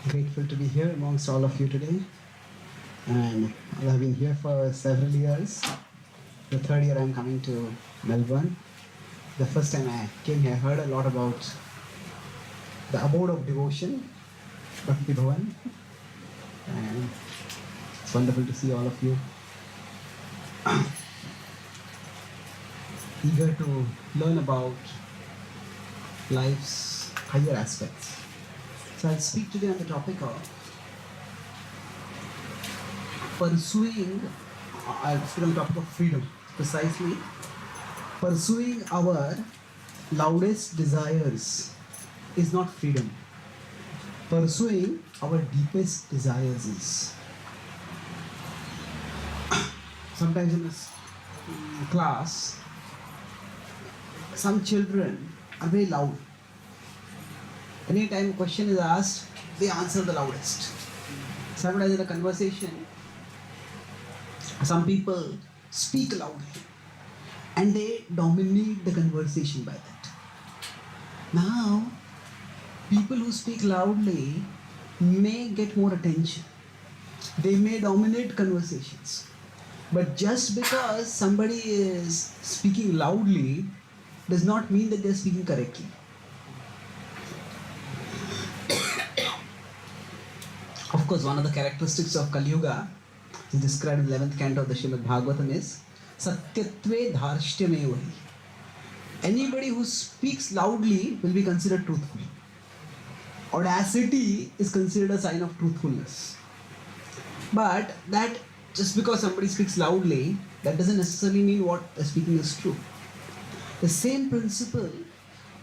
Grateful to be here amongst all of you today. And I have been here for several years. The third year I'm coming to Melbourne. The first time I came here, I heard a lot about the abode of devotion, Bhaktivedanta. And it's wonderful to see all of you eager to learn about life's higher aspects. So I'll speak today on the topic of pursuing, I'll speak on the topic of freedom, precisely pursuing our loudest desires is not freedom. Pursuing our deepest desires is. Sometimes in this class, some children are very loud. Anytime a question is asked, they answer the loudest. Sometimes in a conversation, some people speak loudly and they dominate the conversation by that. Now, people who speak loudly may get more attention. They may dominate conversations. But just because somebody is speaking loudly does not mean that they are speaking correctly. Of course, one of the characteristics of Kali Yuga, described in the 11th canto of the Śrīmad Bhāgavatam, is Satyatve Dharshtyame. Anybody who speaks loudly will be considered truthful. Audacity is considered a sign of truthfulness. But that just because somebody speaks loudly, that doesn't necessarily mean what they're speaking is true. The same principle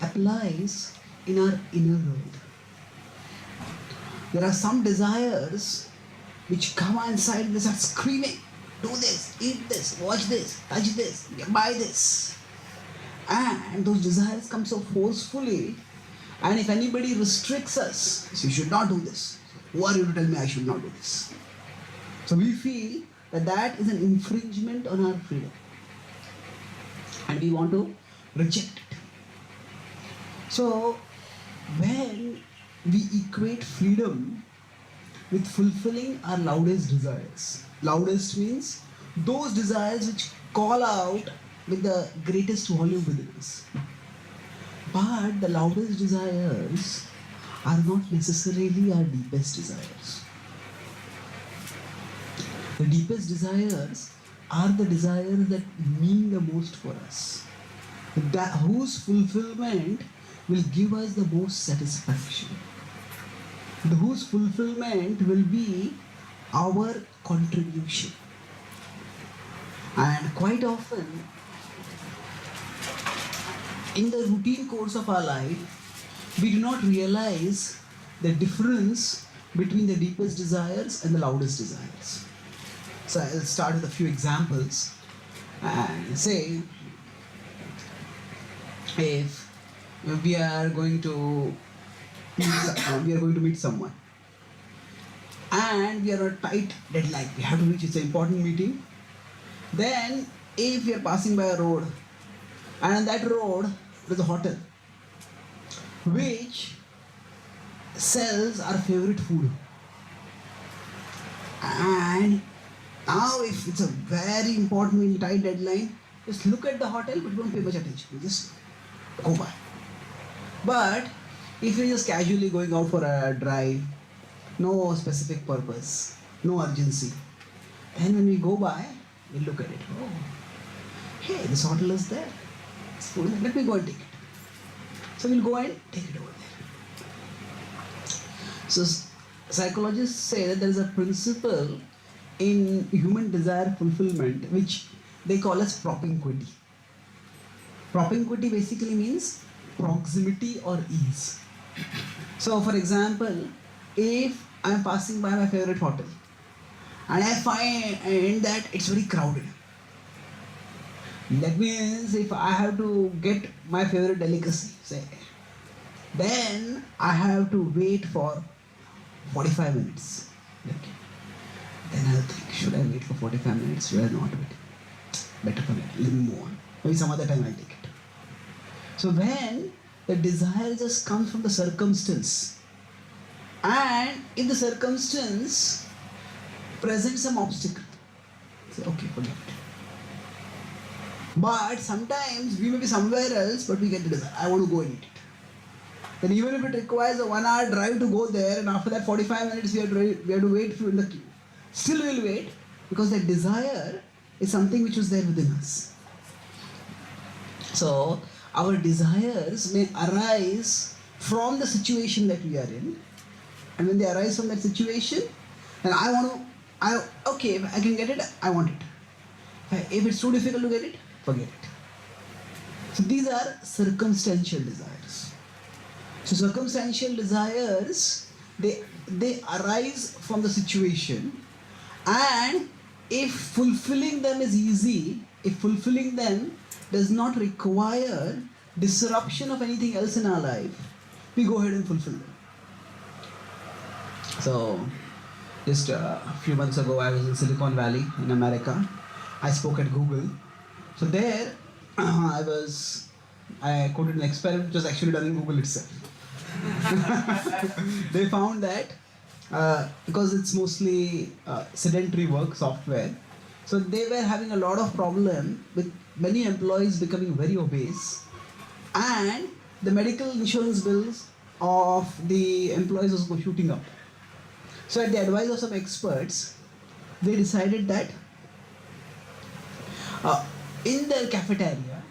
applies in our inner world. There are some desires which come inside and they start screaming, do this, eat this, watch this, touch this, buy this. And those desires come so forcefully, and if anybody restricts us, you should not do this. Who are you to tell me I should not do this? So we feel that that is an infringement on our freedom. And we want to reject it. So when we equate freedom with fulfilling our loudest desires. Loudest means those desires which call out with the greatest volume within us. But the loudest desires are not necessarily our deepest desires. The deepest desires are the desires that mean the most for us, whose fulfillment will give us the most satisfaction, whose fulfillment will be our contribution. And quite often, in the routine course of our life, we do not realize the difference between the deepest desires and the loudest desires. So I'll start with a few examples and say, if we are going to meet someone and we are on a tight deadline, we have to reach, it's an important meeting. Then if we are passing by a road, and on that road there's a hotel which sells our favorite food, and now if it's a very important tight deadline, just look at the hotel but don't pay much attention, you just go by. But if you're just casually going out for a drive, no specific purpose, no urgency, then when we go by, we look at it. Oh, hey, this hotel is there. It's food. Let me go and take it. So we'll go and take it over there. So psychologists say that there is a principle in human desire fulfillment which they call as propinquity. Propinquity basically means proximity or ease. So for example, if I am passing by my favorite hotel and I find that it's very crowded, that means if I have to get my favorite delicacy, say, then I have to wait for 45 minutes. Okay. Then I'll think, should I wait for 45 minutes? Should I not wait? Better for me, let me move on. Maybe some other time I'll take it. So when the desire just comes from the circumstance and And if the circumstance presents some obstacle, say, okay, forget it. But sometimes we may be somewhere else, but we get the desire. I want to go and eat it. Then even if it requires a 1 hour drive to go there, and after that 45 minutes we have to wait in the queue, still we will wait, because that desire is something which was there within us. So our desires may arise from the situation that we are in, and when they arise from that situation, then okay, if I can get it, I want it. If it's too difficult to get it, forget it. So these are circumstantial desires. So circumstantial desires, they arise from the situation, and if fulfilling them is easy, if fulfilling them does not require disruption of anything else in our life, we go ahead and fulfill them. So just a few months ago, I was in Silicon Valley in America. I spoke at Google. So there I quoted an experiment which was actually done in Google itself. They found that because it's mostly sedentary work software, so they were having a lot of problem with many employees becoming very obese, and the medical insurance bills of the employees was shooting up. So at the advice of some experts, they decided that in their cafeteria,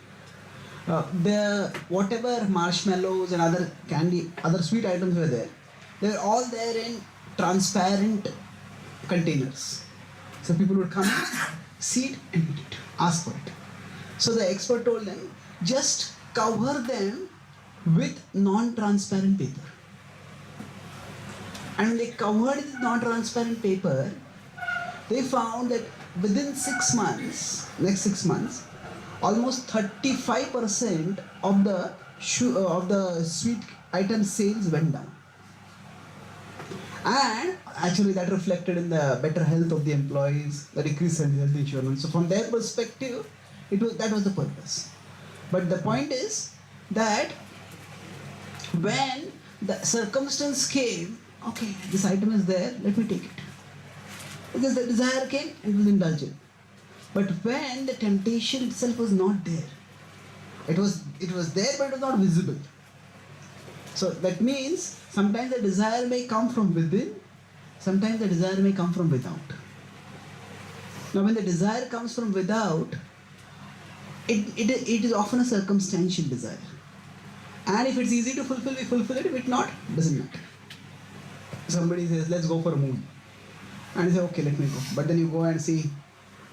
the whatever marshmallows and other candy, other sweet items were there, they were all there in transparent containers. So people would come, sit and eat it, ask for it. So the expert told them, just cover them with non-transparent paper. And when they covered with non-transparent paper, they found that within 6 months, next 6 months, almost 35% of the sweet item sales went down. And actually that reflected in the better health of the employees, the decreased health insurance. So from their perspective, that was the purpose. But the point is that when the circumstance came, okay, this item is there, let me take it. Because the desire came and it was indulgent. But when the temptation itself was not there, it was there but it was not visible. So that means sometimes the desire may come from within, sometimes the desire may come from without. Now when the desire comes from without, it is often a circumstantial desire. And if it's easy to fulfill, we fulfill it. If it's not, it doesn't matter. Somebody says, let's go for a movie. And you say, okay, let me go. But then you go and see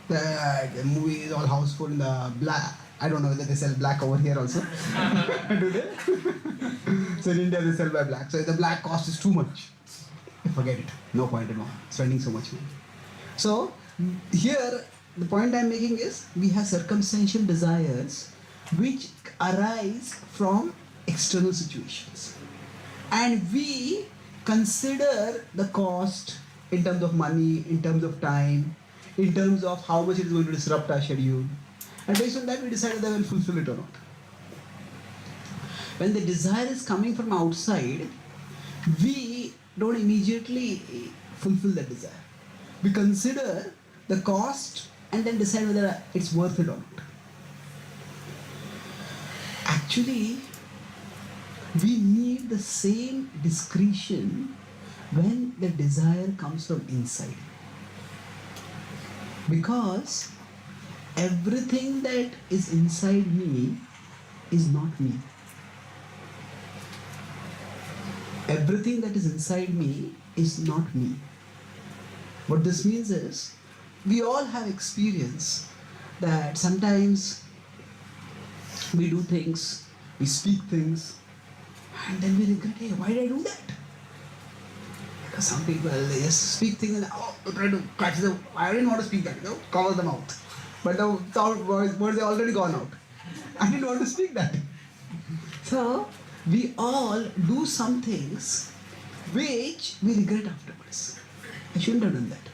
the movie is all houseful in the black. I don't know whether they sell black over here also. Do they? So in India they sell by black. So if the black cost is too much, forget it. No point in spending so much money. So here the point I'm making is we have circumstantial desires which arise from external situations. And we consider the cost in terms of money, in terms of time, in terms of how much it is going to disrupt our schedule. And based on that, we decide whether we will fulfill it or not. When the desire is coming from outside, we don't immediately fulfill that desire. We consider the cost and then decide whether it's worth it or not. Actually, we need the same discretion when the desire comes from inside. Because everything that is inside me is not me. Everything that is inside me is not me. What this means is, we all have experience that sometimes we do things, we speak things, and then we regret, hey, why did I do that? Because some people, they just speak things and try to catch the, I didn't want to speak that, cover the mouth. But the words are already gone out. I didn't want to speak that. So, we all do some things which we regret afterwards. I shouldn't have done that.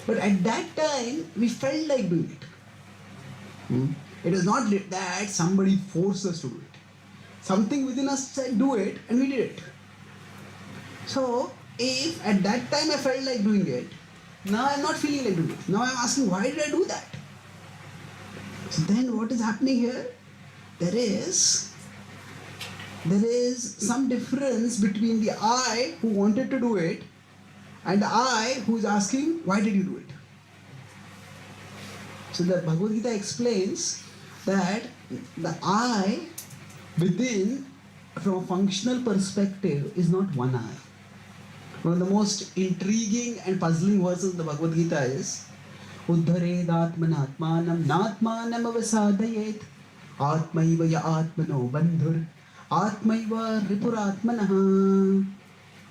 But at that time, we felt like doing it. It was not that somebody forced us to do it. Something within us said do it, and we did it. So, if at that time I felt like doing it, now I'm not feeling like doing it. Now I'm asking, why did I do that? So then what is happening here? There is some difference between the I who wanted to do it and the I who is asking, why did you do it? So the Bhagavad Gita explains that the I within, from a functional perspective, is not one I. One of the most intriguing and puzzling verses of the Bhagavad Gita is Uddharedātmanātmānam nātmānam avasadayet Atmaiva ya atmano bandhur Atmaiva ripuratmanaha.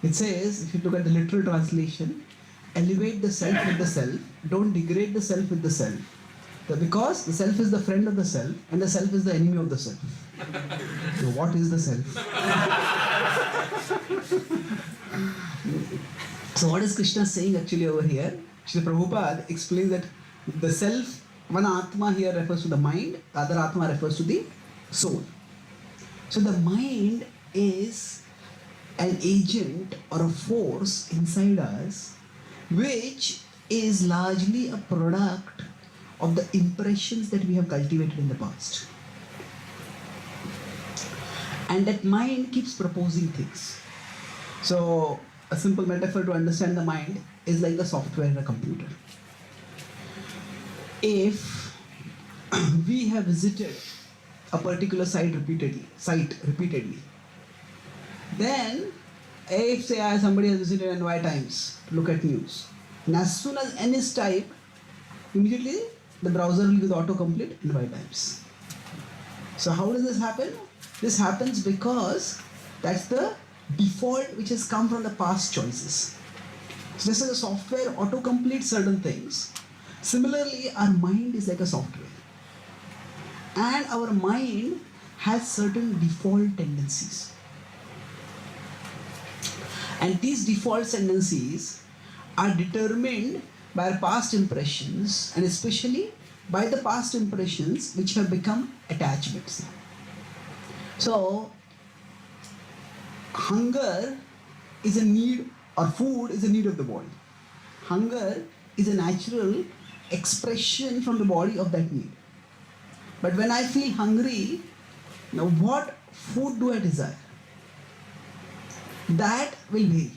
It says, if you look at the literal translation, elevate the self with the self, don't degrade the self with the self. Because the self is the friend of the self and the self is the enemy of the self. So what is the self? So what is Krishna saying actually over here? Śrīmad Prabhupada explains that the self, one Atma here refers to the mind, the other Atma refers to the soul. So the mind is an agent or a force inside us which is largely a product of the impressions that we have cultivated in the past. And that mind keeps proposing things. So a simple metaphor to understand the mind is like the software in a computer. If we have visited a particular site repeatedly, then if say somebody has visited NY Times to look at news, and as soon as N is typed, immediately the browser will give the autocomplete NY Times. So how does this happen? This happens because that's the default which has come from the past choices. So just as a software autocompletes certain things, similarly our mind is like a software. And our mind has certain default tendencies. And these default tendencies are determined by our past impressions, and especially by the past impressions which have become attachments. So, hunger is a need, or food is a need of the body. Hunger is a natural expression from the body of that need. But when I feel hungry, now what food do I desire? That will vary.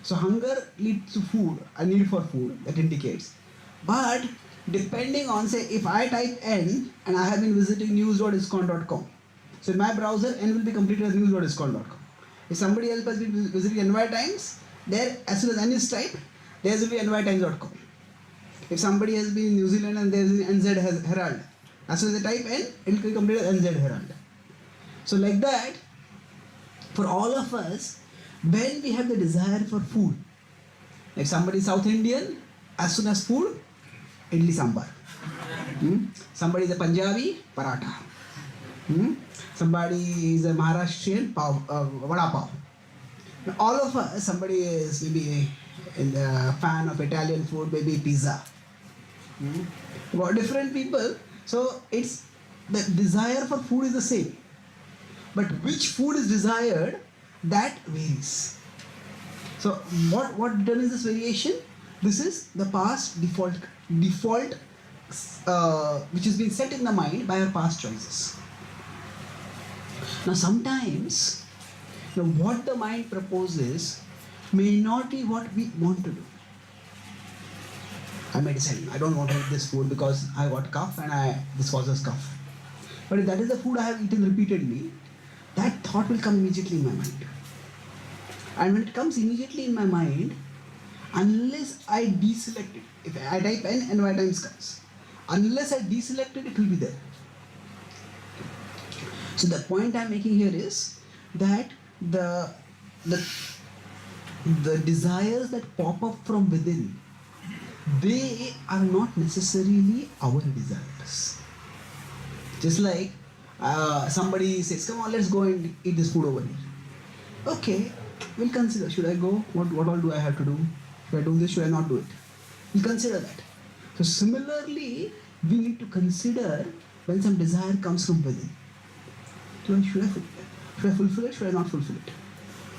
So hunger leads to food, a need for food, that indicates. But depending on, say, if I type N and I have been visiting news.iscon.com, so in my browser, N will be completed as news.iscon.com. If somebody else has been visiting NY Times, there, as soon as N is typed, there will be nytimes.com. If somebody has been in New Zealand and there is NZ Herald, as soon as they type N, it will be completed as NZ Herald. So like that, for all of us, when we have the desire for food, like somebody is South Indian, as soon as food, idli sambar. Somebody is a Punjabi, paratha. Somebody is a Maharashtrian, vada pav. Now, all of us, somebody is maybe a fan of Italian food, maybe pizza. Different people, so it's the desire for food is the same. But which food is desired, that varies. So what determines this variation? This is the past default which is being set in the mind by our past choices. Now sometimes what the mind proposes may not be what we want to do. I may decide, I don't want to eat this food because I got cough and this causes cough. But if that is the food I have eaten repeatedly, that thought will come immediately in my mind. And when it comes immediately in my mind, unless I deselect it, if I type N, NY Times comes. Unless I deselect it, it will be there. So the point I am making here is that the desires that pop up from within, they are not necessarily our desires. Just like somebody says, come on, let's go and eat this food over here. Okay, we'll consider, should I go? What all do I have to do? Should I do this? Should I not do it? We'll consider that. So similarly, we need to consider when some desire comes from within. Should I fulfill it? Should I not fulfill it?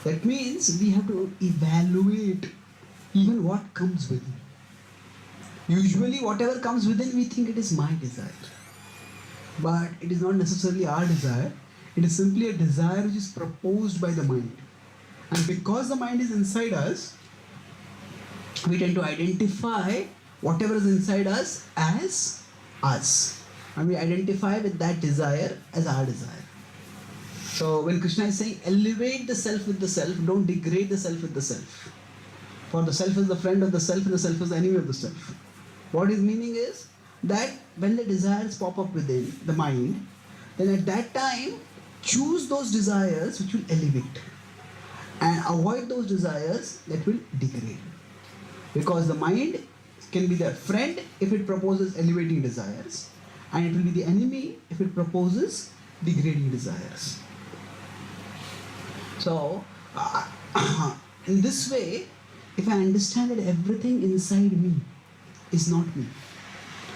That means we have to evaluate even what comes within. Usually whatever comes within, we think it is my desire. But it is not necessarily our desire. It is simply a desire which is proposed by the mind. And because the mind is inside us, we tend to identify whatever is inside us as us. And we identify with that desire as our desire. So when Krishna is saying, elevate the self with the self, don't degrade the self with the self. For the self is the friend of the self and the self is the enemy of the self. What his meaning is that when the desires pop up within the mind, then at that time, choose those desires which will elevate and avoid those desires that will degrade. Because the mind can be the friend if it proposes elevating desires, and it will be the enemy if it proposes degrading desires. So, in this way, if I understand that everything inside me is not me,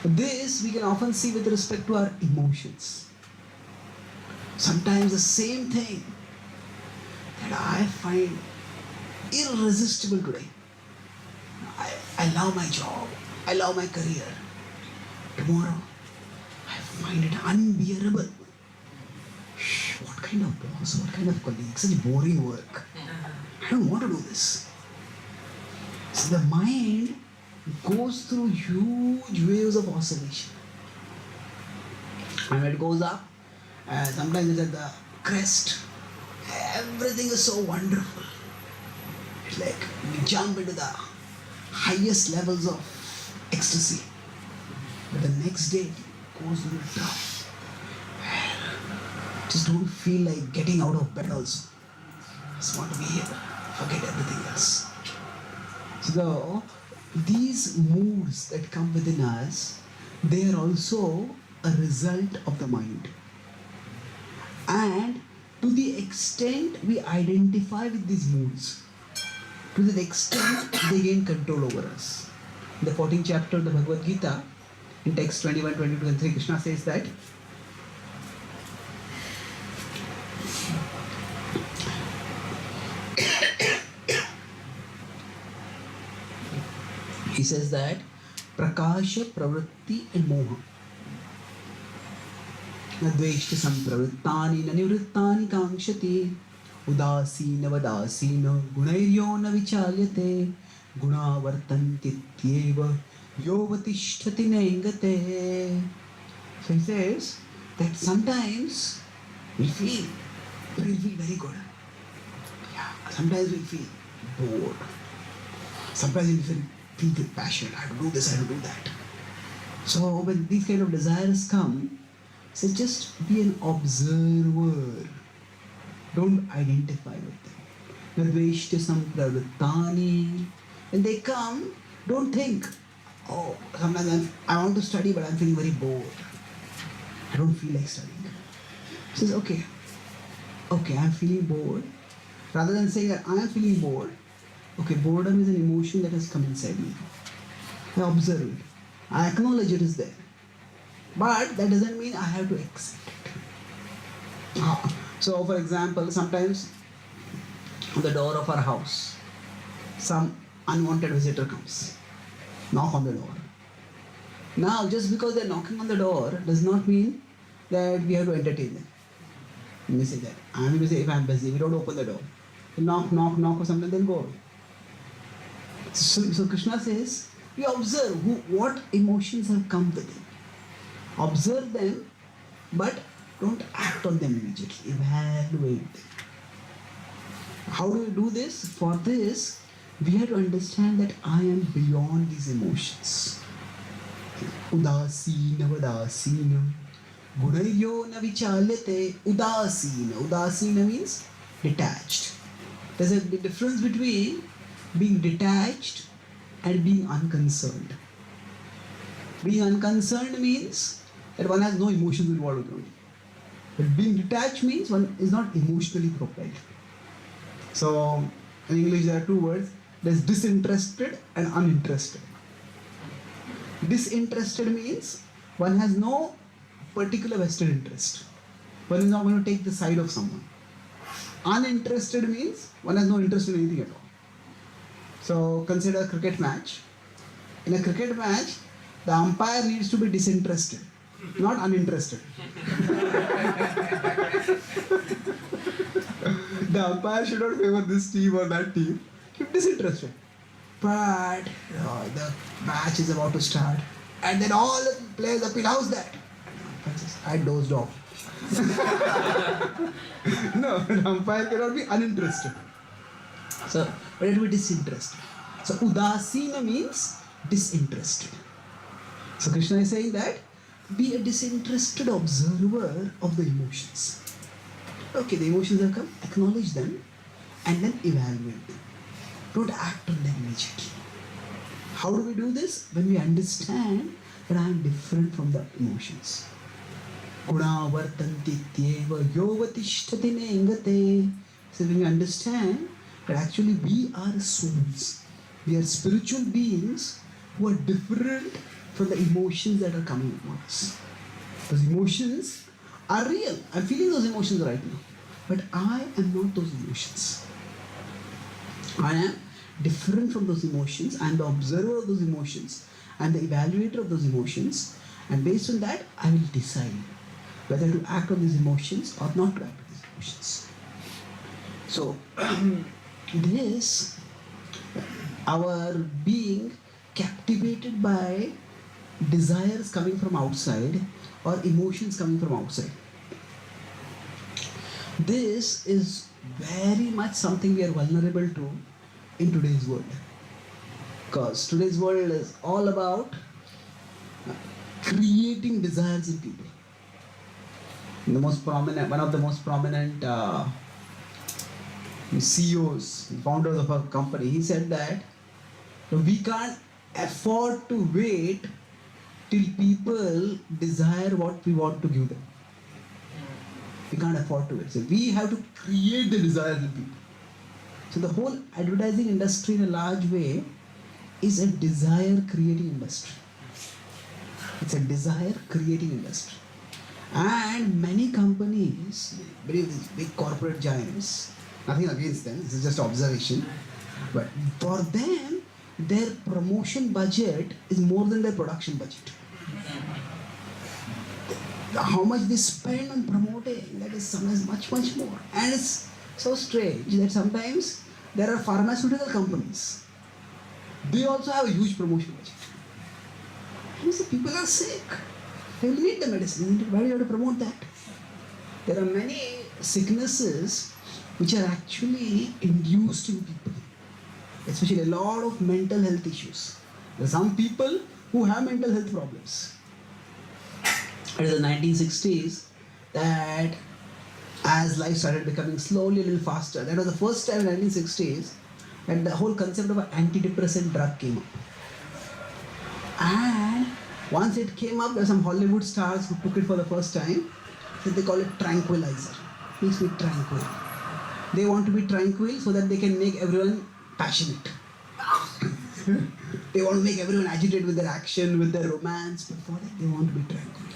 this we can often see with respect to our emotions. Sometimes the same thing that I find irresistible today. I love my job, I love my career. Tomorrow, I find it unbearable. What kind of boss, what kind of colleague, such boring work. I don't want to do this. So the mind goes through huge waves of oscillation. And when it goes up, sometimes it's at the crest. Everything is so wonderful. It's like we jump into the highest levels of ecstasy. But the next day it goes a little tough. Just don't feel like getting out of bed also. Just want to be here. Forget everything else. So these moods that come within us, they are also a result of the mind. And to the extent we identify with these moods, to the extent they gain control over us. In the 14th chapter of the Bhagavad Gita, in text 21, 22 and 3, Krishna says that he says that prakasha, pravritti and moha nadveshta sampravrittani na nivrittani kankshati udasina vadasina gunairyo na vichalyate guna vartantityeva yovatishtati nengate. So he says that sometimes we feel very good. Yeah, sometimes we feel bored. Sometimes we feel with passion. I have to do this, I have to do that. So when these kind of desires come, so just be an observer. Don't identify with them. Nadveshta sampravrittani. When they come, don't think, oh, sometimes I want to study but I'm feeling very bored. I don't feel like studying. He says, okay, I'm feeling bored. Rather than saying that I am feeling bored, okay, boredom is an emotion that has come inside me. I observe it. I acknowledge it is there. But that doesn't mean I have to accept it. So, for example, sometimes on the door of our house, some unwanted visitor comes. Knock on the door. Now, just because they're knocking on the door does not mean that we have to entertain them. Let me say that. I'm going to say if I'm busy, we don't open the door. Knock or something, then go. So Krishna says, we observe what emotions have come within. Observe them, but don't act on them immediately. Evaluate them. How do we do this? For this, we have to understand that I am beyond these emotions. Udasina vadasina gunayo na vichalyate. Udasina means detached. There's a difference between being detached and being unconcerned. Being unconcerned means that one has no emotions involved with it. But being detached means one is not emotionally propelled. So in English there are two words. There's disinterested and uninterested. Disinterested means one has no particular vested interest. One is not going to take the side of someone. Uninterested means one has no interest in anything at all. So consider a cricket match. In a cricket match, the umpire needs to be disinterested, not uninterested. The umpire should not favor this team or that team. He should be disinterested. But the match is about to start, and then all the players appeal, how's that? I dozed off. No, an umpire cannot be uninterested. So, but it will be disinterested. So, udasina means disinterested. So, Krishna is saying that be a disinterested observer of the emotions. Okay, the emotions have come, acknowledge them and then evaluate them. Don't act on them immediately. How do we do this? When we understand that I am different from the emotions. Guna vartanti tyeva yovatishtati nengate. So when we understand that actually we are souls, we are spiritual beings who are different from the emotions that are coming upon us. Those emotions are real. I'm feeling those emotions right now. But I am not those emotions. I am different from those emotions. I am the observer of those emotions. I am the evaluator of those emotions. And based on that, I will decide whether to act on these emotions or not to act on these emotions. So, this, our being captivated by desires coming from outside or emotions coming from outside. This is very much something we are vulnerable to in today's world. Because today's world is all about creating desires in people. The most prominent, one of the most prominent CEOs, founders of a company, he said that we can't afford to wait till people desire what we want to give them. We can't afford to wait. So we have to create the desires in people. So the whole advertising industry in a large way is a desire creating industry. It's a desire creating industry. And many companies, big corporate giants, nothing against them, this is just observation, but for them, their promotion budget is more than their production budget. How much they spend on promoting, that is sometimes much more. And it's so strange that sometimes there are pharmaceutical companies. They also have a huge promotion budget. And so people are sick. They will need the medicine. Why do you have to promote that? There are many sicknesses which are actually induced in people. Especially a lot of mental health issues. There are some people who have mental health problems. It is the 1960s that as life started becoming slowly a little faster, that was the first time in the 1960s that the whole concept of an antidepressant drug came up. And once it came up, there were some Hollywood stars who took it for the first time. So they call it tranquilizer. Makes me tranquil. They want to be tranquil so that they can make everyone passionate. They want to make everyone agitated with their action, with their romance, but for that they want to be tranquil.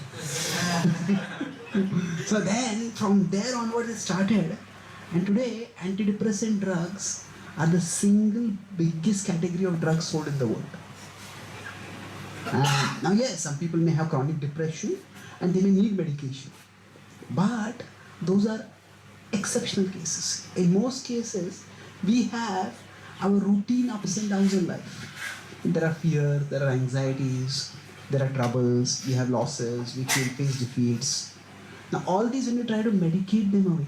So then, from there onward it started, and today antidepressant drugs are the single biggest category of drugs sold in the world. Now yes, some people may have chronic depression and they may need medication, but those are exceptional cases. In most cases, we have our routine ups and downs in life. There are fears, there are anxieties, there are troubles, we have losses, we face defeats. Now all these, when you try to medicate them away,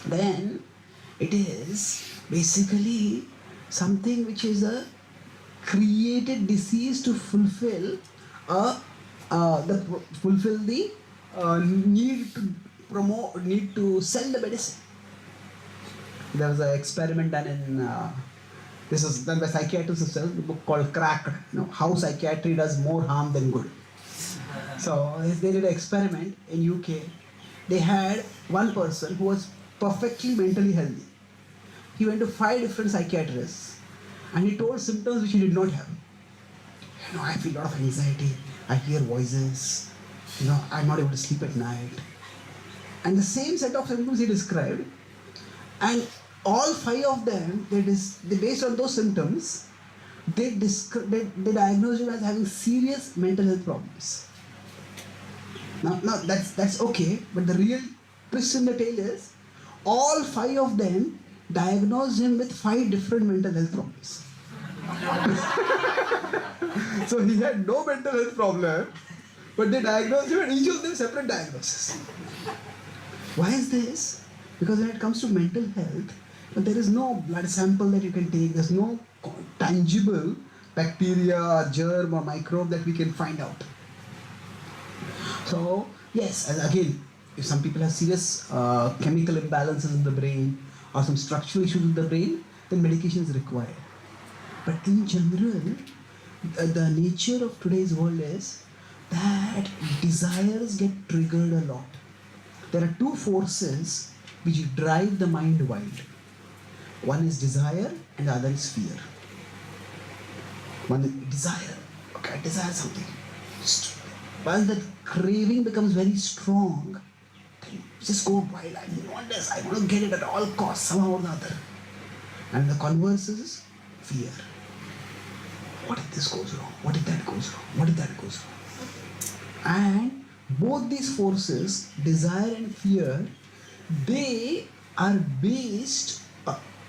then it is basically something which is a created disease to fulfill the need to sell the medicine. There was an experiment done in this was done by psychiatrists themselves, a book called Cracked, how psychiatry does more harm than good. So they did an experiment in UK. They had one person who was perfectly mentally healthy. He went to 5 different psychiatrists and he told symptoms which he did not have. I feel a lot of anxiety, I hear voices, I'm not able to sleep at night. And the same set of symptoms he described, And all 5 of them, they based on those symptoms, they diagnosed him as having serious mental health problems. Now that's okay, but the real twist in the tale is, all 5 of them diagnosed him with 5 different mental health problems. So he had no mental health problem, but they diagnosed him, and each of them separate diagnosis. Why is this? Because when it comes to mental health, there is no blood sample that you can take, there's no tangible bacteria, germ or microbe that we can find out. So yes, again, if some people have serious chemical imbalances in the brain or some structural issues in the brain, then medication is required. But in general, the nature of today's world is that desires get triggered a lot. There are 2 forces which drive the mind wild. One is desire and the other is fear. One is desire. Okay, I desire something. Once the craving becomes very strong, then just go wild. I want this. I want to get it at all costs, somehow or the other. And the converse is fear. What if this goes wrong? What if that goes wrong? What if that goes wrong? And both these forces, desire and fear, they are based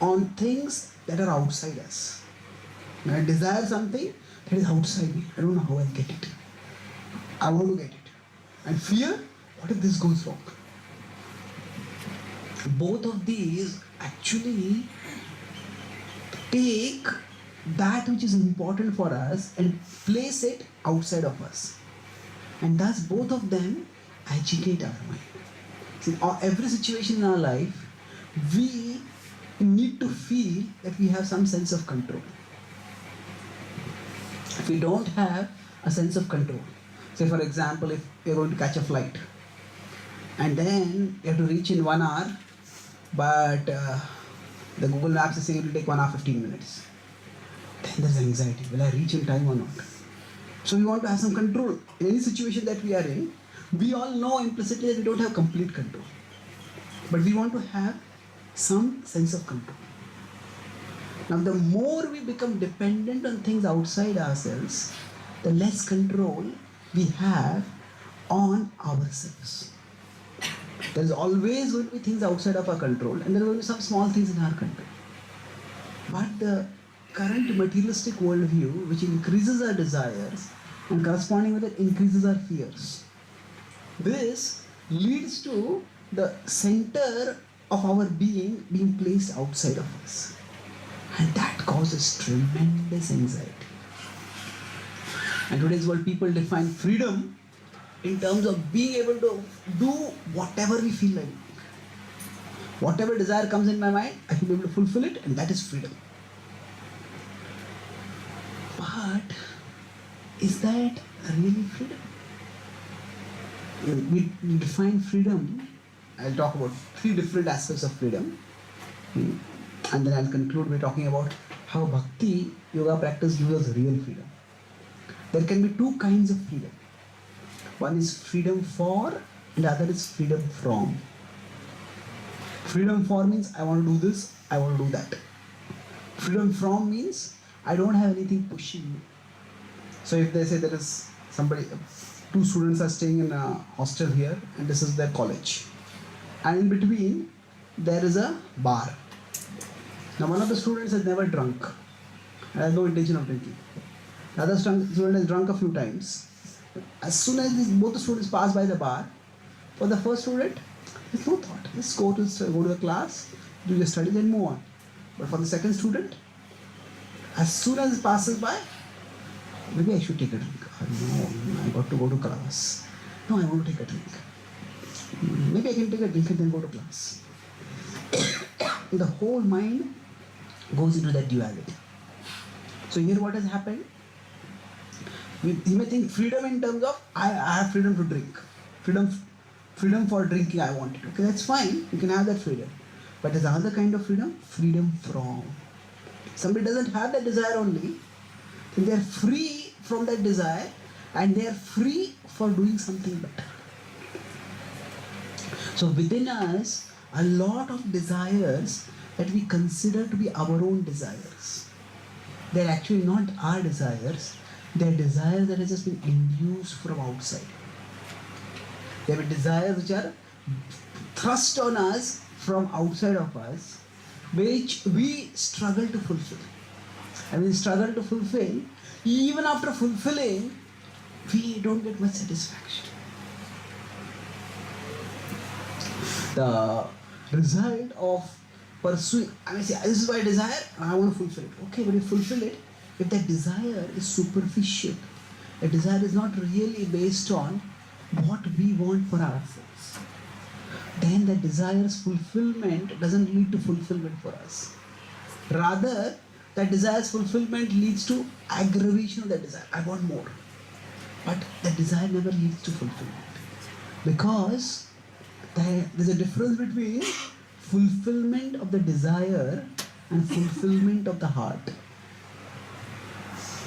on things that are outside us. When I desire something that is outside me, I don't know how I'll get it. I want to get it. And fear, what if this goes wrong? Both of these actually take that which is important for us and place it outside of us. And thus both of them agitate our mind. See, every situation in our life, we need to feel that we have some sense of control. If we don't have a sense of control, say for example, if you're going to catch a flight and then you have to reach in 1 hour, but the Google Maps is saying it will take 1 hour 15 minutes. Then there's anxiety. Will I reach in time or not? So we want to have some control. In any situation that we are in, we all know implicitly that we don't have complete control. But we want to have some sense of control. Now the more we become dependent on things outside ourselves, the less control we have on ourselves. There's always going to be things outside of our control, and there are going to be some small things in our control. But the current materialistic worldview, which increases our desires and corresponding with it increases our fears, this leads to the center of our being placed outside of us. And that causes tremendous anxiety. And today's world, people define freedom in terms of being able to do whatever we feel like. Whatever desire comes in my mind, I should be able to fulfill it, and that is freedom. But is that really freedom? We define freedom. I'll talk about 3 different aspects of freedom. And then I'll conclude by talking about how Bhakti yoga practice gives us real freedom. There can be 2 kinds of freedom. One is freedom for, and the other is freedom from. Freedom for means I want to do this, I want to do that. Freedom from means I don't have anything pushing me. So if they say there is somebody, 2 students are staying in a hostel here, and this is their college. And in between, there is a bar. Now one of the students has never drunk and has no intention of drinking. The other student has drunk a few times. As soon as both the students pass by the bar, for the first student, there's no thought. Just go to the class, do your studies and move on. But for the second student, as soon as it passes by, maybe I should take a drink. No, I got to go to class. No, I want to take a drink. Maybe I can take a drink and then go to class. The whole mind goes into that duality. So here what has happened? You may think freedom in terms of I have freedom to drink. Freedom for drinking I want it. Okay, that's fine. You can have that freedom. But there's another kind of freedom. Freedom from. Somebody doesn't have that desire only. Then they are free from that desire and they are free for doing something better. So within us a lot of desires that we consider to be our own desires. They're actually not our desires. They're desires that have just been induced from outside. There are desires which are thrust on us from outside of us, which we struggle to fulfill. And we struggle to fulfill, even after fulfilling, we don't get much satisfaction. The result of pursuing, this is my desire, I want to fulfill it. Okay, but you fulfill it, if that desire is superficial, the desire is not really based on what we want for ourselves, then the desire's fulfillment doesn't lead to fulfillment for us. Rather, that desire's fulfillment leads to aggravation of that desire. I want more. But the desire never leads to fulfillment. Because there's a difference between fulfillment of the desire and fulfillment of the heart.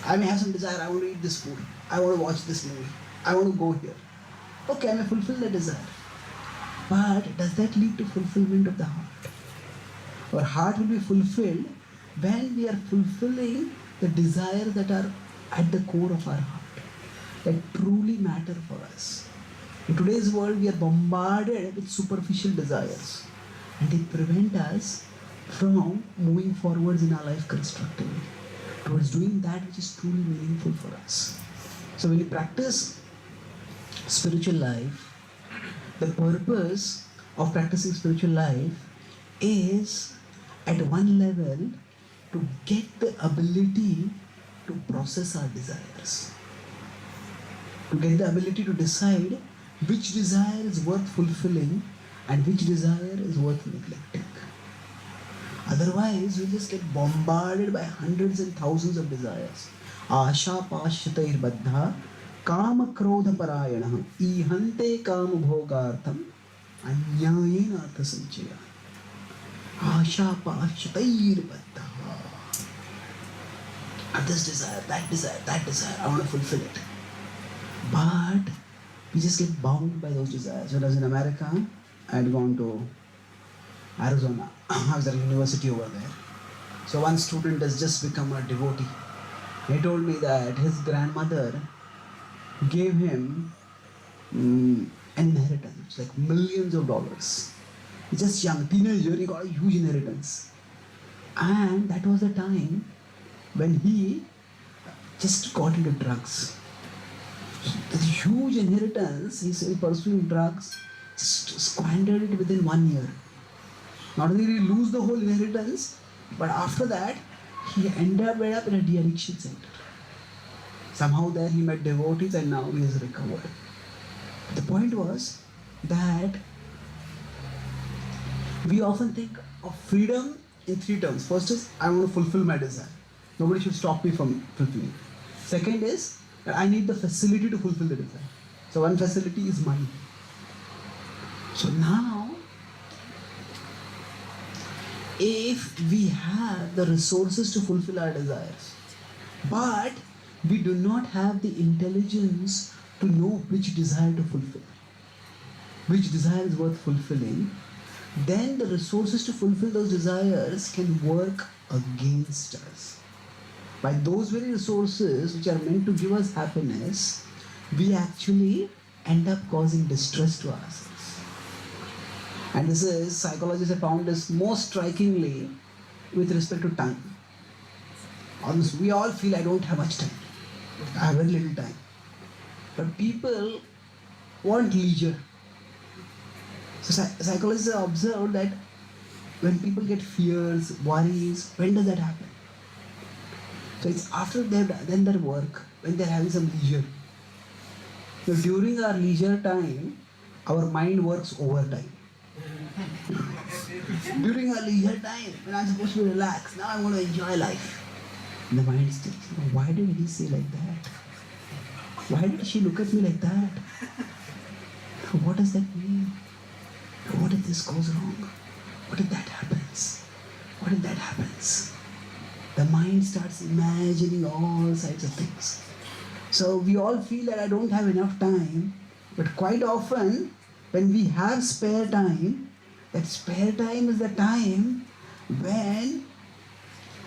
I may have some desire, I want to eat this food, I want to watch this movie, I want to go here. Okay, I may fulfill the desire. But does that lead to fulfillment of the heart? Our heart will be fulfilled when we are fulfilling the desires that are at the core of our heart, that truly matter for us. In today's world, we are bombarded with superficial desires, and they prevent us from moving forwards in our life constructively, towards doing that which is truly meaningful for us. So when you practice spiritual life, the purpose of practicing spiritual life is, at one level, to get the ability to process our desires. To get the ability to decide which desire is worth fulfilling and which desire is worth neglecting. Otherwise, we just get bombarded by hundreds and thousands of desires. Asha pashatair baddha kama krodha parayana ihante kama bhogartham anyayena artha sanchaya. Asha pashatair baddha. I have this desire, that desire, that desire. I want to fulfill it. But we just get bound by those desires. When I was in America, I had gone to Arizona. I was at a university over there. So one student has just become a devotee. He told me that his grandmother gave him an inheritance, like millions of dollars. He's just young, teenager, he got a huge inheritance. And that was the time when he just got into drugs. This huge inheritance, he's pursuing drugs, squandered it within 1 year. Not only did he lose the whole inheritance, but after that, he ended up in a de-addiction center. Somehow there he met devotees and now he has recovered. The point was that we often think of freedom in three terms. First is, I want to fulfill my desire. Nobody should stop me from fulfilling. Second is, I need the facility to fulfill the desire. So one facility is money. So now, if we have the resources to fulfill our desires, but we do not have the intelligence to know which desire to fulfill, which desire is worth fulfilling, then the resources to fulfill those desires can work against us. By those very resources which are meant to give us happiness, we actually end up causing distress to ourselves. And this is, psychologists have found this most strikingly with respect to time. Honestly, we all feel I don't have much time. I have very little time. But people want leisure. So psychologists have observed that when people get fears, worries, when does that happen? So it's after they've done their work, when they're having some leisure. So during our leisure time, our mind works overtime. During our leisure time, when I'm supposed to relax, now I want to enjoy life. And the mind is thinking, why did he say like that? Why did she look at me like that? What does that mean? What if this goes wrong? What if that happens? What if that happens? The mind starts imagining all sides of things. So we all feel that I don't have enough time, but quite often when we have spare time, That spare time is the time when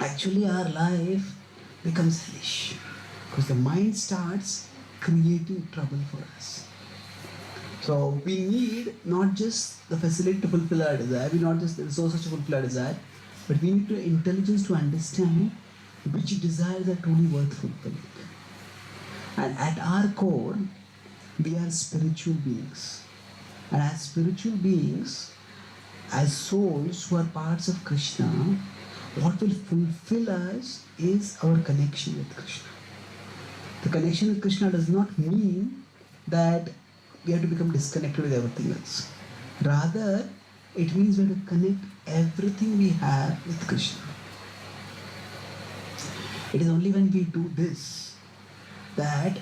actually our life becomes hellish. Because the mind starts creating trouble for us. So we need not just the facility to fulfill our desire, we not just the resources to fulfill our desire, but we need the intelligence to understand which desires are truly worth fulfilling. And at our core, we are spiritual beings. And as spiritual beings, as souls who are parts of Krishna, what will fulfill us is our connection with Krishna. The connection with Krishna does not mean that we have to become disconnected with everything else. Rather, it means we have to connect everything we have with Krishna. It is only when we do this that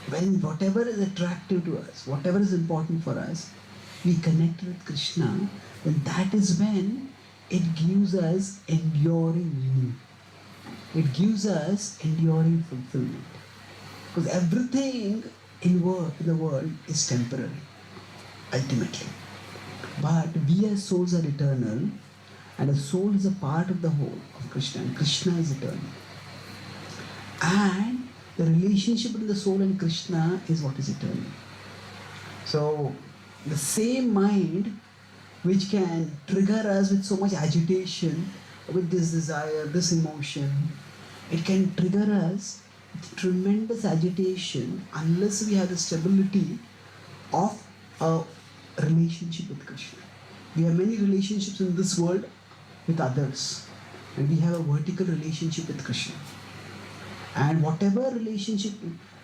when whatever is attractive to us, whatever is important for us, we connect with Krishna, then that is when it gives us enduring meaning. It gives us enduring fulfillment. Because everything in the world is temporary, ultimately. But we as souls are eternal, and a soul is a part of the whole of Krishna, and Krishna is eternal. And the relationship between the soul and Krishna is what is eternal. So, the same mind which can trigger us with so much agitation, with this desire, this emotion, it can trigger us with tremendous agitation unless we have the stability of a relationship with Krishna. We have many relationships in this world with others, and we have a vertical relationship with Krishna. And whatever relationship,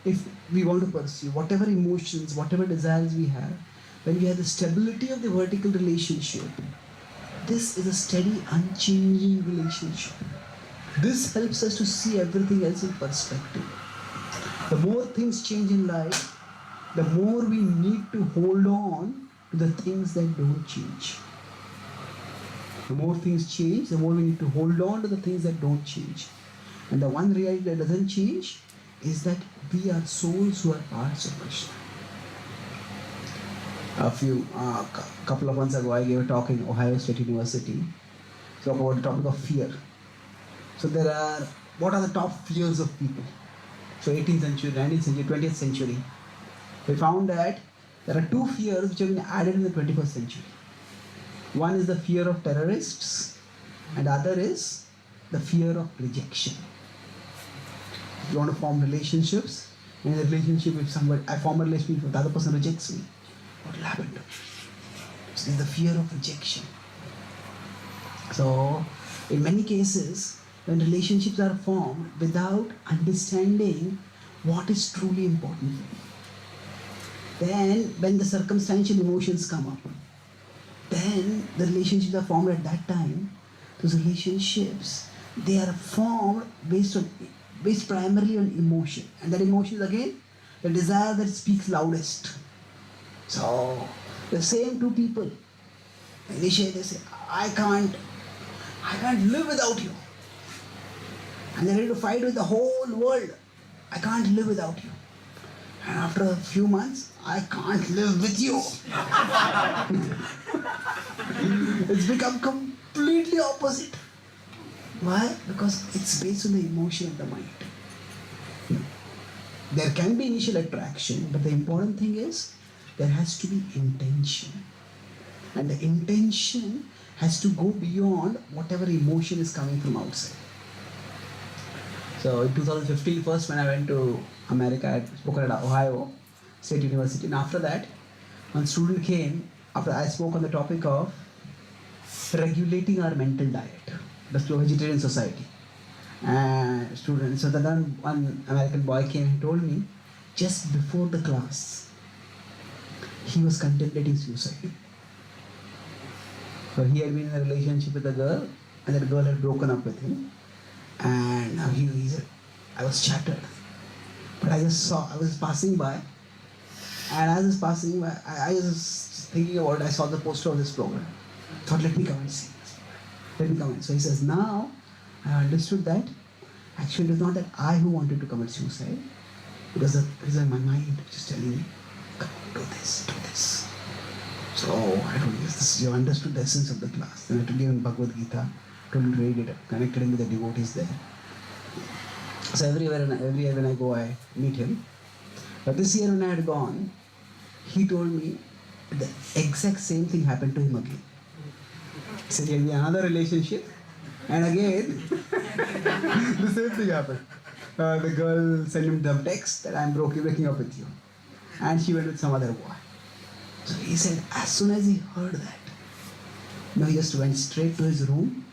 if we want to pursue, whatever emotions, whatever desires we have, when we have the stability of the vertical relationship, this is a steady, unchanging relationship. This helps us to see everything else in perspective. The more things change in life, the more we need to hold on to the things that don't change. The more things change, the more we need to hold on to the things that don't change. And the one reality that doesn't change is that we are souls who are parts of Krishna. A couple of months ago, I gave a talk in Ohio State University. So about the topic of fear. So what are the top fears of people? So 18th century, 19th century, 20th century. We found that there are two fears which have been added in the 21st century. One is the fear of terrorists, and the other is the fear of rejection. If you want to form relationships, in a relationship with somebody, I form a relationship with the other person rejects me, what will happen to me? So there's the fear of rejection. So in many cases, when relationships are formed without understanding what is truly important for you, then when the circumstantial emotions come up, then the relationships are formed at that time. Those relationships, they are formed based primarily on emotion. And that emotion is again the desire that speaks loudest. So the same two people, initially they say, I can't live without you. And they're ready to fight with the whole world. I can't live without you. And after a few months, I can't live with you. It's become completely opposite. Why? Because it's based on the emotion of the mind. There can be initial attraction, but the important thing is there has to be intention. And the intention has to go beyond whatever emotion is coming from outside. So in 2015, first when I went to America, I had spoken at Ohio State University, and after that, one student came, after I spoke on the topic of regulating our mental diet, the vegetarian society. And so then one American boy came and told me, just before the class, he was contemplating suicide. So he had been in a relationship with a girl, and that girl had broken up with him. And now he said, I was shattered. But I was passing by, and as I was passing by, I was thinking about it. I saw the poster of this program. I thought, let me come and see this. Let me come in. So he says, now I understood that actually it was not that I who wanted to commit suicide. It was my mind which is telling me, come on, do this, do this. So I told you, this, you understood the essence of the class. Then I told him Bhagavad Gita, told him to read it, connected him with the devotees there. So every year when I go, I meet him. But this year when I had gone, he told me the exact same thing happened to him again. So he had another relationship, and again the same thing happened. The girl sent him the text that I'm breaking up with you, and she went with some other boy. So he said, as soon as he heard that, he just went straight to his room,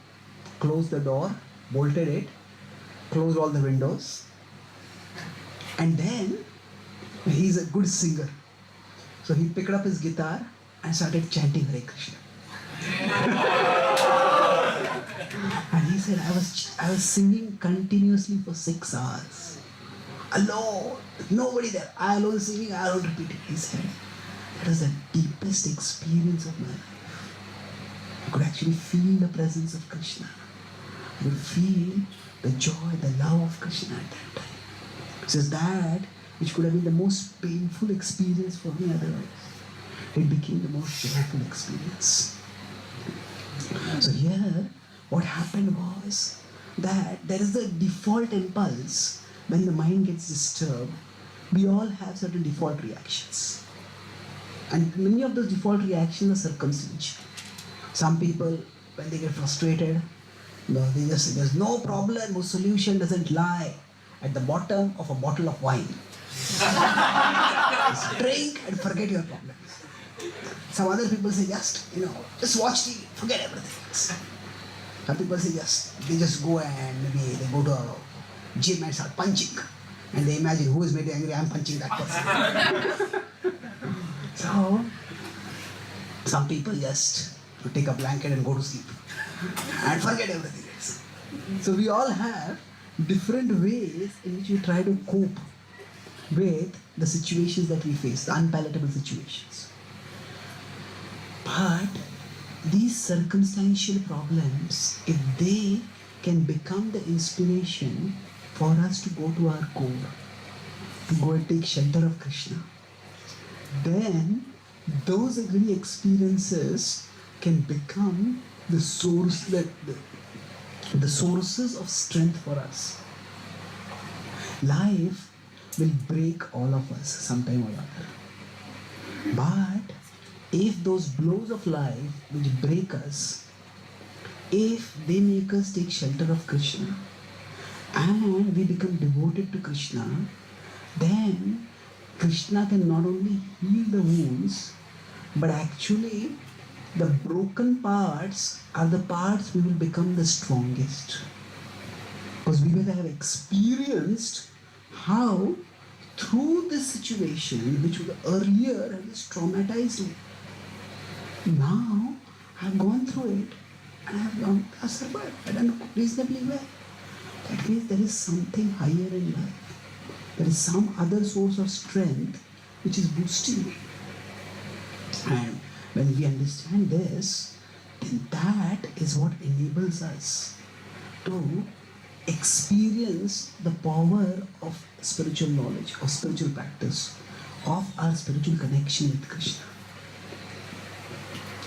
closed the door, bolted it, closed all the windows, and then he's a good singer. So he picked up his guitar and started chanting Hare Krishna. And he said, I was singing continuously for 6 hours. Alone, nobody there. I alone singing, I alone repeating. He said, that was the deepest experience of my life. I could actually feel the presence of Krishna. I could feel the joy, the love of Krishna at that time. So that which could have been the most painful experience for me otherwise, it became the most joyful experience. So here, what happened was that there is a default impulse when the mind gets disturbed. We all have certain default reactions. And many of those default reactions are circumstantial. Some people, when they get frustrated, they just say, there's no problem, solution doesn't lie at the bottom of a bottle of wine. Just drink and forget your problems. Some other people say, just watch TV, forget everything else. Some people say, they just go and maybe they go to a gym and start punching. And they imagine who is made angry, I'm punching that person. So, some people just take a blanket and go to sleep and forget everything else. So we all have different ways in which we try to cope with the situations that we face, the unpalatable situations. But these circumstantial problems, if they can become the inspiration for us to go to our core, to go and take shelter of Krishna, then those very experiences can become the source, the sources of strength for us. Life will break all of us sometime or other. But if those blows of life which break us, if they make us take shelter of Krishna and we become devoted to Krishna, then Krishna can not only heal the wounds, but actually the broken parts are the parts we will become the strongest. Because we will have experienced how through this situation which earlier has traumatized me, now I have gone through it and I have survived. I done reasonably well. That means there is something higher in life. There is some other source of strength which is boosting me. And when we understand this, then that is what enables us to experience the power of spiritual knowledge, of spiritual practice, of our spiritual connection with Krishna.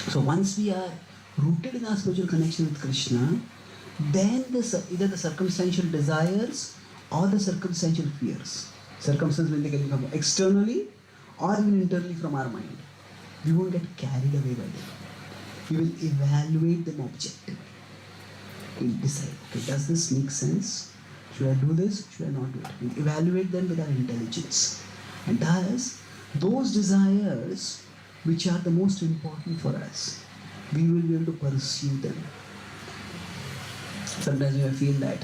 So once we are rooted in our spiritual connection with Krishna, then either the circumstantial desires or the circumstantial fears. Circumstances when they can come externally or even internally from our mind. We won't get carried away by them. We will evaluate them objectively. We'll decide, okay, does this make sense? Should I do this? Should I not do it? We'll evaluate them with our intelligence. And thus, those desires which are the most important for us, we will be able to pursue them. Sometimes we may feel that,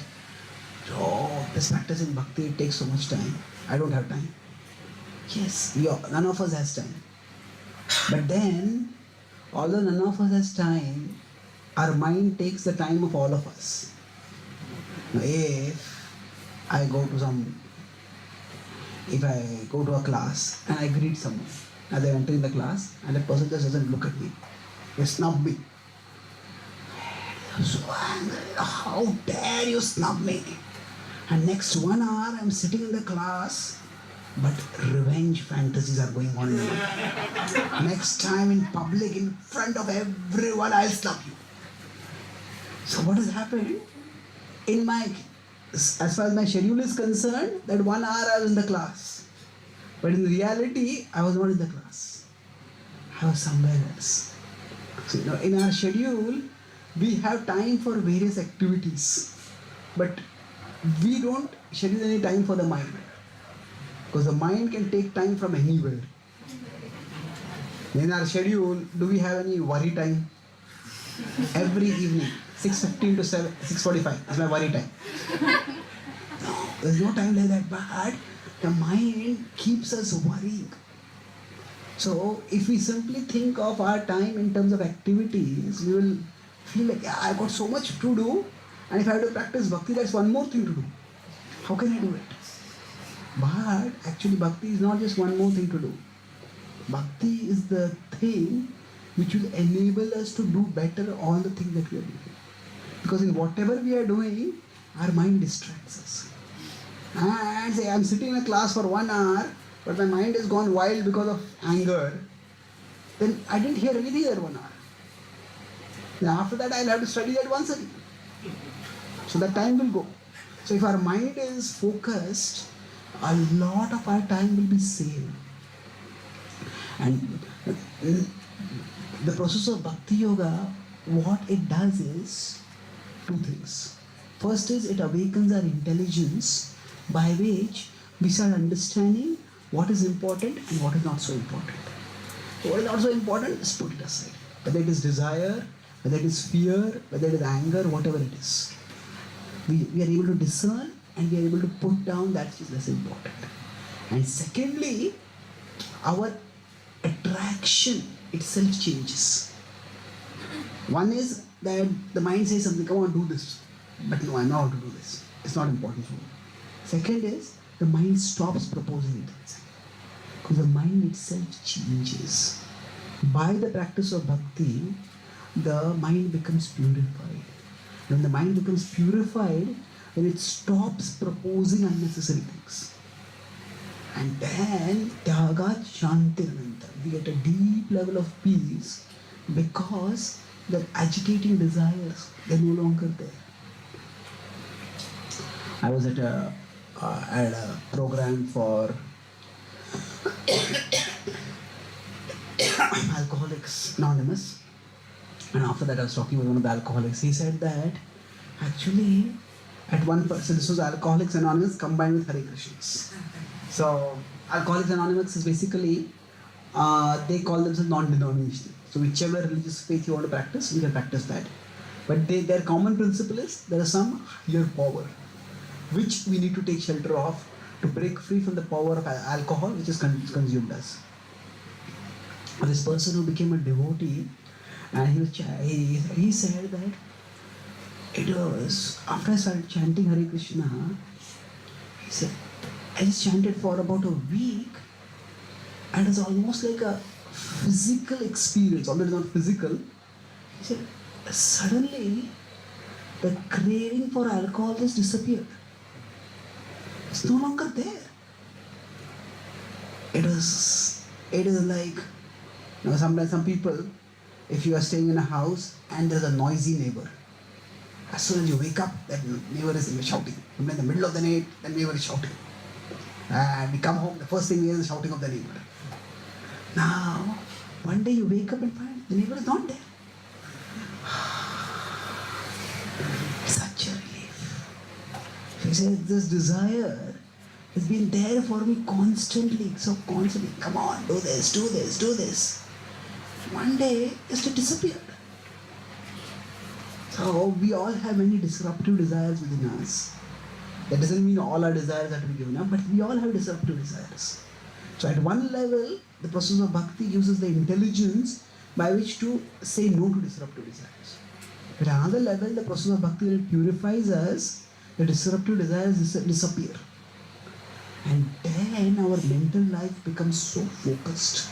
this practice in bhakti, it takes so much time. I don't have time. Yes, none of us has time. But then, although none of us has time, our mind takes the time of all of us. Now, if I go to a class and I greet someone as I enter in the class and that person just doesn't look at me, they snub me. I'm so angry. How dare you snub me? And next 1 hour I'm sitting in the class but revenge fantasies are going on in your mind. Next time in public, in front of everyone, I'll slap you. So what has happened? As far as my schedule is concerned, that 1 hour I was in the class. But in reality, I was not in the class. I was somewhere else. So, in our schedule, we have time for various activities. But we don't schedule any time for the mind. Because the mind can take time from anywhere. In our schedule, do we have any worry time? Every evening, 6:15 to 6:45 is my worry time. No, there's no time like that. But the mind keeps us worrying. So if we simply think of our time in terms of activities, we will feel like, yeah, I've got so much to do, and if I have to practice bhakti, that's one more thing to do. How can I do it? But actually bhakti is not just one more thing to do. Bhakti is the thing which will enable us to do better all the things that we are doing. Because in whatever we are doing, our mind distracts us. And say I'm sitting in a class for 1 hour, but my mind has gone wild because of anger, then I didn't hear anything that 1 hour. Then after that I'll have to study that once again. So that time will go. So if our mind is focused, a lot of our time will be saved. And the process of Bhakti Yoga, what it does is two things. First is it awakens our intelligence by which we start understanding what is important and what is not so important. So what is not so important is put it aside. Whether it is desire, whether it is fear, whether it is anger, whatever it is. We are able to discern and we are able to put down that which is less important. And secondly, our attraction itself changes. One is that the mind says something, come on, do this. But no, I know how to do this. It's not important for me. Second is, the mind stops proposing it. Because the mind itself changes. By the practice of bhakti, the mind becomes purified. When the mind becomes purified, then it stops proposing unnecessary things. And then, Tyagat Shantiranta, we get a deep level of peace because the agitating desires, they're no longer there. I was at a program for Alcoholics Anonymous, and after that I was talking with one of the alcoholics. He said that actually at one person, this was Alcoholics Anonymous combined with Hare Krishnas. So Alcoholics Anonymous is basically they call themselves non-denominational. So whichever religious faith you want to practice, you can practice that. But their common principle is there is some higher power which we need to take shelter of to break free from the power of alcohol which is consumed us. This person who became a devotee, and he said that it was after I started chanting Hare Krishna, he said I just chanted for about a week, and it's almost like a physical experience, although it's not physical. He said suddenly the craving for alcohol just disappeared. It's no longer there. It is like, sometimes some people, if you are staying in a house and there's a noisy neighbor, as soon as you wake up, that neighbor is shouting. In the middle of the night, that neighbor is shouting. And we come home, the first thing we hear is the shouting of the neighbor. Now, one day you wake up and find the neighbor is not there. Such a relief. He says, this desire has been there for me constantly. So constantly, come on, do this, do this, do this. One day, just it disappeared. So we all have many disruptive desires within us. That doesn't mean all our desires have to be given up, but we all have disruptive desires. So at one level, the process of bhakti uses the intelligence by which to say no to disruptive desires. At another level, the process of bhakti, when it purifies us, the disruptive desires disappear. And then our mental life becomes so focused.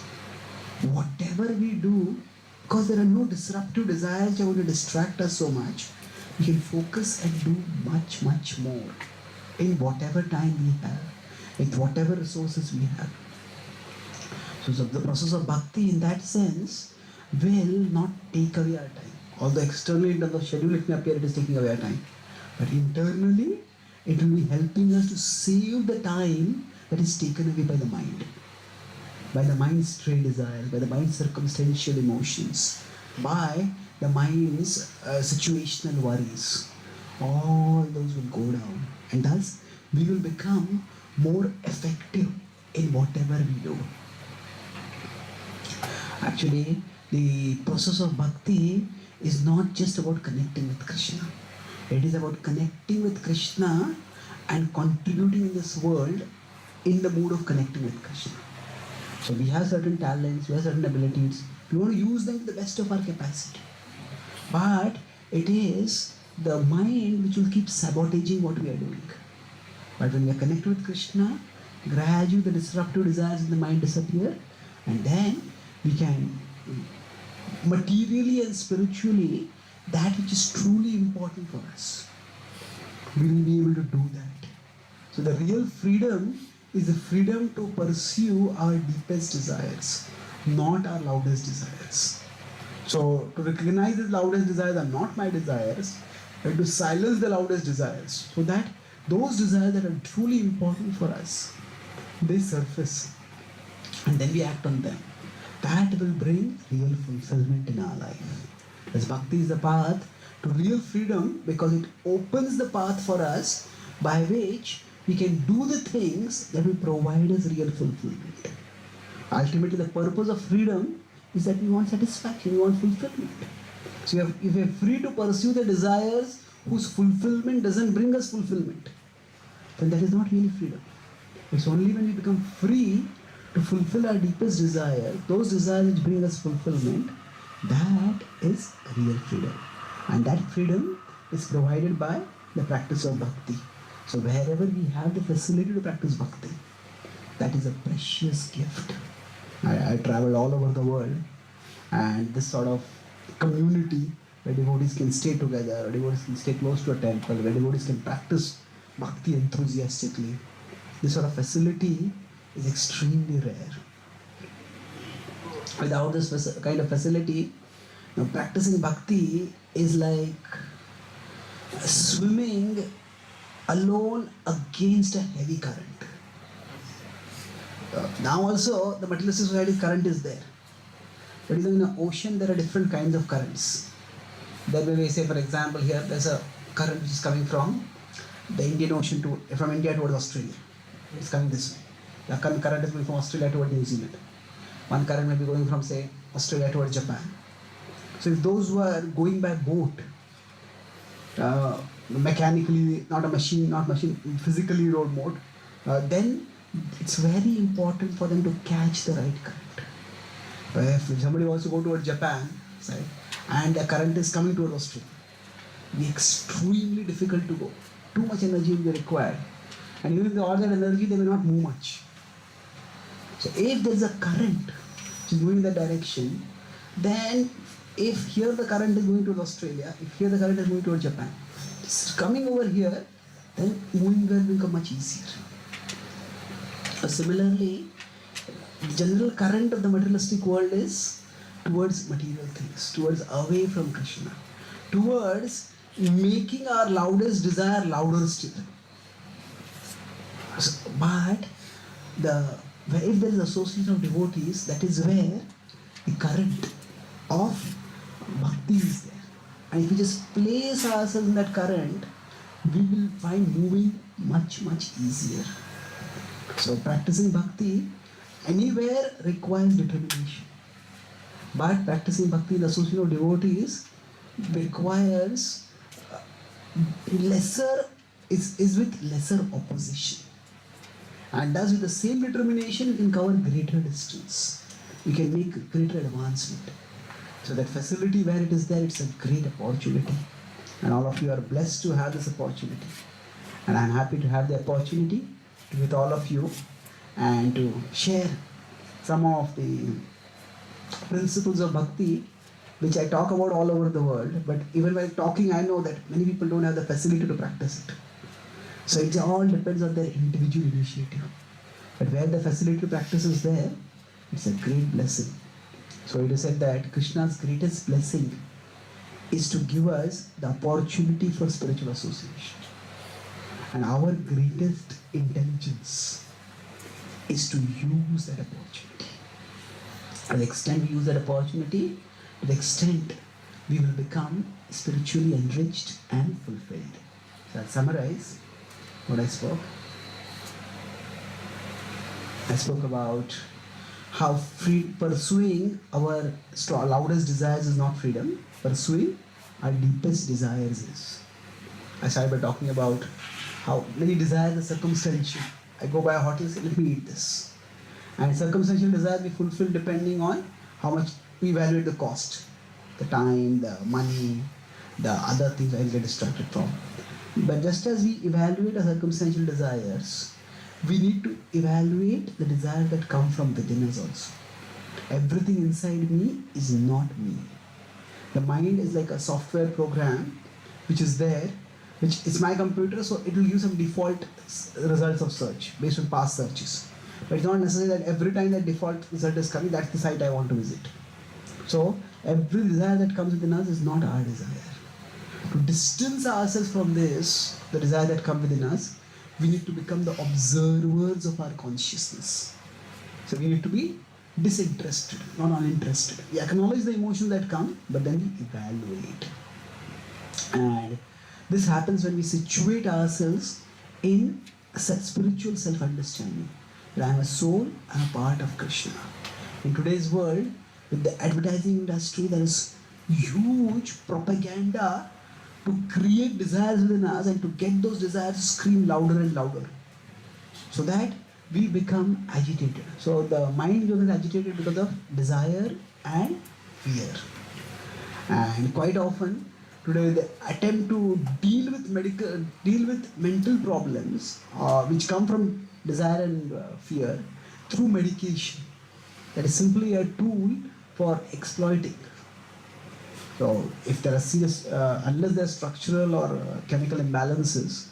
Whatever we do, because there are no disruptive desires that are going to distract us so much, we can focus and do much, much more in whatever time we have. with whatever resources we have. So the process of bhakti in that sense will not take away our time. Although externally in terms of schedule it may appear it is taking away our time. But internally it will be helping us to save the time that is taken away by the mind. By the mind's stray desires, by the mind's circumstantial emotions, by the mind's situational worries. All those will go down. And thus we will become more effective in whatever we do. Actually, the process of bhakti is not just about connecting with Krishna. It is about connecting with Krishna and contributing in this world in the mood of connecting with Krishna. So we have certain talents, we have certain abilities. We want to use them to the best of our capacity. But it is the mind which will keep sabotaging what we are doing. But when we are connected with Krishna, gradually the disruptive desires in the mind disappear, and then we can materially and spiritually, that which is truly important for us, we will be able to do that. So the real freedom is the freedom to pursue our deepest desires, not our loudest desires. So to recognize the loudest desires are not my desires, but to silence the loudest desires, so that those desires that are truly important for us, they surface, and then we act on them. That will bring real fulfillment in our life. As bhakti is the path to real freedom, because it opens the path for us by which we can do the things that will provide us real fulfillment. Ultimately, the purpose of freedom is that we want satisfaction, we want fulfillment. So if we are free to pursue the desires whose fulfillment doesn't bring us fulfillment, then that is not really freedom. It's only when we become free to fulfill our deepest desire, those desires which bring us fulfillment, that is real freedom. And that freedom is provided by the practice of bhakti. So wherever we have the facility to practice bhakti, that is a precious gift. I travel all over the world, and this sort of community where devotees can stay together, where devotees can stay close to a temple, where devotees can practice bhakti enthusiastically, this sort of facility is extremely rare. Without this kind of facility, practicing bhakti is like swimming alone against a heavy current. Now also the materialistic society's current is there. But even in the ocean there are different kinds of currents. There may be, say for example, here there's a current which is coming from the Indian Ocean from India towards Australia. It's coming this way. The current is going from Australia towards New Zealand. One current may be going from, say, Australia towards Japan. So if those who are going by boat, mechanically, not physically road mode, then it's very important for them to catch the right current. But if somebody wants to go towards Japan, say, and the current is coming towards Australia, it will be extremely difficult to go. Too much energy will be required. And even with all that energy, they may not move much. So if there is a current which is going in that direction, then if here the current is going towards Australia, if here the current is going towards Japan, it's coming over here, then moving will become much easier. Similarly, the general current of the materialistic world is towards material things, towards away from Krishna, towards making our loudest desire louder still. But if there is association of devotees, that is where the current of bhakti is there. And if we just place ourselves in that current, we will find moving much, much easier. So practicing bhakti anywhere requires determination. But practicing bhakti in the association of devotees requires is with lesser opposition. And thus with the same determination, we can cover greater distance. We can make greater advancement. So that facility where it is there, it's a great opportunity. And all of you are blessed to have this opportunity. And I'm happy to have the opportunity with all of you and to share some of the principles of bhakti which I talk about all over the world. But even while talking, I know that many people don't have the facility to practice it. So it all depends on their individual initiative. But where the facility to practice is there, it's a great blessing. So it is said that Krishna's greatest blessing is to give us the opportunity for spiritual association. And our greatest intelligence is to use that opportunity. To the extent we use that opportunity, to the extent we will become spiritually enriched and fulfilled. So I'll summarize what I spoke. I spoke about how pursuing our loudest desires is not freedom. Pursuing our deepest desires is. I started by talking about how many desires are circumstantial. I go by a hotel and say, let me eat this. And circumstantial desires we fulfill depending on how much we evaluate the cost, the time, the money, the other things I'll get distracted from. But just as we evaluate our circumstantial desires, we need to evaluate the desires that come from within us also. Everything inside me is not me. The mind is like a software program which is there, which is my computer, so it will give some default results of search based on past searches. But it's not necessary that every time that default result is coming, that's the site I want to visit. So every desire that comes within us is not our desire. To distance ourselves from this, the desire that comes within us, we need to become the observers of our consciousness. So we need to be disinterested, not uninterested. We acknowledge the emotions that come, but then we evaluate. And this happens when we situate ourselves in spiritual self-understanding. That I am a soul, I am a part of Krishna. In today's world, with the advertising industry, there is huge propaganda to create desires within us and to get those desires to scream louder and louder, so that we become agitated. So the mind becomes agitated because of desire and fear. And quite often today the attempt to deal with mental problems which come from desire and fear through medication. That is simply a tool for exploiting. So if there are serious, unless there are structural or chemical imbalances,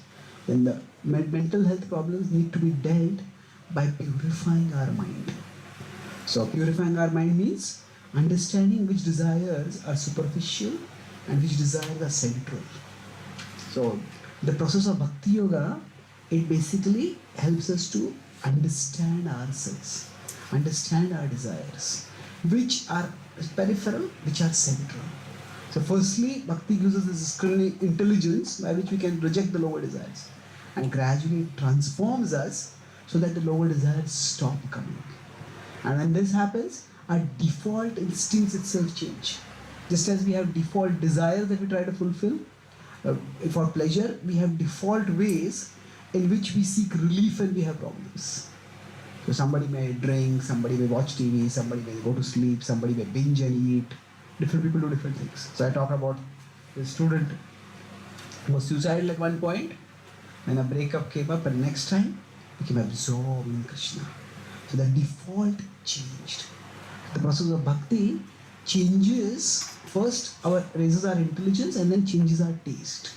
then the mental health problems need to be dealt by purifying our mind. So purifying our mind means understanding which desires are superficial and which desires are central. So the process of Bhakti Yoga, it basically helps us to understand ourselves, understand our desires, which are peripheral, which are central. So firstly, Bhakti gives us this discriminating intelligence by which we can reject the lower desires, and gradually it transforms us so that the lower desires stop coming. And when this happens, our default instincts itself change. Just as we have default desires that we try to fulfill, for pleasure, we have default ways in which we seek relief when we have problems. So somebody may drink, somebody may watch TV, somebody may go to sleep, somebody may binge and eat. Different people do different things. So I talk about a student who was suicidal at one point, and a breakup came up, and next time became absorbed in Krishna. So the default changed. The process of bhakti changes, first raises our intelligence and then changes our taste.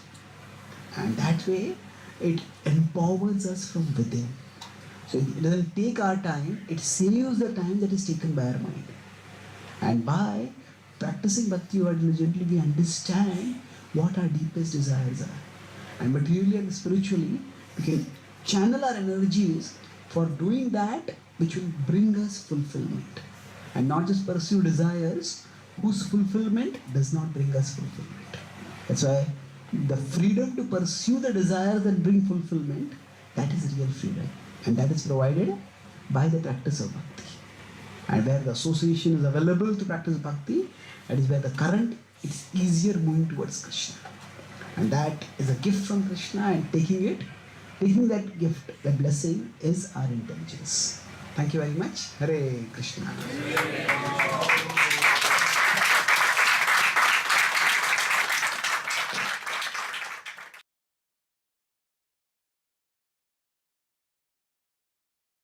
And that way it empowers us from within. So it doesn't take our time, it saves the time that is taken by our mind. And by practicing bhakti yoga diligently, we understand what our deepest desires are. And materially and spiritually, we can channel our energies for doing that which will bring us fulfillment. And not just pursue desires whose fulfillment does not bring us fulfillment. That's why the freedom to pursue the desires that bring fulfillment, that is real freedom. And that is provided by the practice of bhakti. And where the association is available to practice bhakti, that is where the current is easier moving towards Krishna. And that is a gift from Krishna, and taking that gift, that blessing, is our intelligence. Thank you very much. Hare Krishna.